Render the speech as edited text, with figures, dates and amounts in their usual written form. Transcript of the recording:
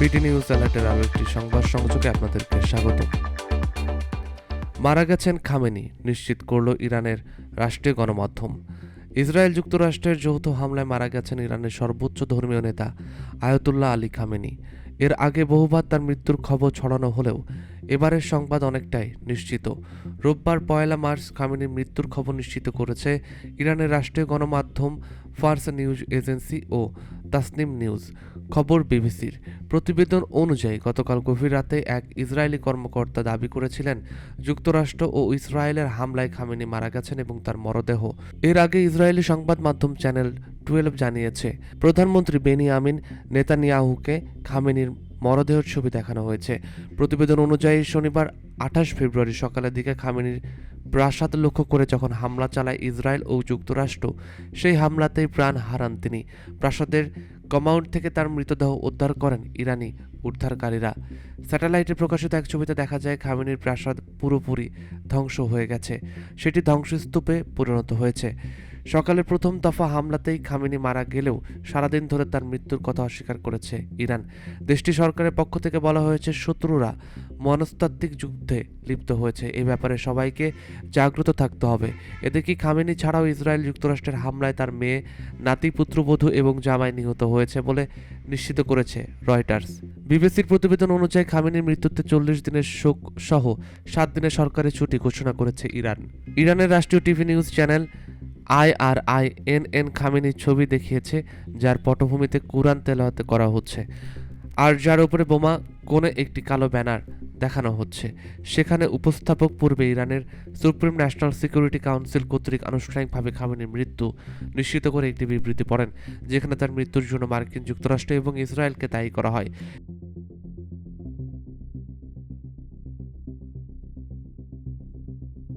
BD news অ্যালার্টের আরও একটি সংবাদ সংযোগে আপনাদেরকে স্বাগত। মারা গেছেন খামেনি, নিশ্চিত করল ইরানের রাষ্ট্রীয় গণমাধ্যম। ইসরায়েল যুক্তরাষ্ট্রের যৌথ হামলায় মারা গেছেন ইরানের সর্বোচ্চ ধর্মীয় নেতা আয়াতুল্লাহ আলী খামেনি। এর আগে বহুবার তার মৃত্যুর খবর ছড়ানো হলেও এবারের সংবাদ অনেকটাই নিশ্চিত। রোববার 1 মার্চ খামেনির মৃত্যুর খবর নিশ্চিত করেছে ইরানের রাষ্ট্রীয় গণমাধ্যম ফার্স নিউজ এজেন্সি ও তাসনিম নিউজ। খবর বিবিসির। প্রতিবেদন অনুযায়ী গতকাল গভীর রাতে এক ইসরায়েলি কর্মকর্তা দাবি করেছিলেন যুক্তরাষ্ট্র ও ইসরায়েলের হামলায় খামেনি মারা গেছেন এবং তার মরদেহ। এর আগে ইসরায়েলি সংবাদ মাধ্যম চ্যানেল 12 জানিয়েছে প্রধানমন্ত্রী বেনিয়ামিন নেতানিয়াহুকে খামেনির মরদেহের ছবি দেখানো হয়েছে। প্রতিবেদন অনুযায়ী শনিবার 28 ফেব্রুয়ারি সকালের দিকে খামেনির প্রাসাদ লক্ষ্য করে যখন হামলা চালায় ইসরায়েল ও যুক্তরাষ্ট্র, সেই হামলাতেই প্রাণ হারান তিনি। প্রাসাদের কম্পাউন্ড থেকে তার মৃতদেহ উদ্ধার করেন ইরানি উদ্ধারকারীরা। স্যাটেলাইটে প্রকাশিত এক ছবিতে দেখা যায় খামেনির প্রাসাদ পুরোপুরি ধ্বংস হয়ে গেছে, সেটি ধ্বংসস্তূপে পরিণত হয়েছে। সকালে প্রথম দফা হামলাতেই খামেনি মারা গেলেও সারাদিন ধরে তার মৃত্যুর কথা অস্বীকার করেছে ইরান। দেশটি সরকারের পক্ষ থেকে বলা হয়েছে শত্রুরা মনস্তাত্ত্বিক যুদ্ধে লিপ্ত হয়েছে, এ ব্যাপারে সবাইকে জাগ্রত থাকতে হবে। এদিকে খামেনি ছাড়াও ইসরায়েল যুক্তরাষ্ট্রের হামলায় তার মেয়ে, নাতি, পুত্রবধূ এবং জামাই নিহত হয়েছে বলে নিশ্চিত করেছে রয়টার্স। বিবিসির প্রতিবেদন অনুযায়ী খামেনির মৃত্যুতে 40 দিনের শোক সহ 7 দিনের সরকারি ছুটি ঘোষণা করেছে ইরান। ইরানের রাষ্ট্রীয় টিভি নিউজ চ্যানেল IRINN খামেনির ছবি দেখিয়েছে, যার পটভূমিতে কুরআন তেলাওয়াত করা হচ্ছে আর যার উপরে বোমা কোণে একটি কালো ব্যানার দেখানো হচ্ছে। সেখানে উপস্থাপক পূর্বে ইরানের সুপ্রিম ন্যাশনাল সিকিউরিটি কাউন্সিল কর্তৃক আনুষ্ঠানিকভাবে খামেনির মৃত্যু নিশ্চিত করে একটি বিবৃতি পড়েন, যেখানে তার মৃত্যুর জন্য মার্কিন যুক্তরাষ্ট্র এবং ইসরায়েলকে দায়ী করা হয়।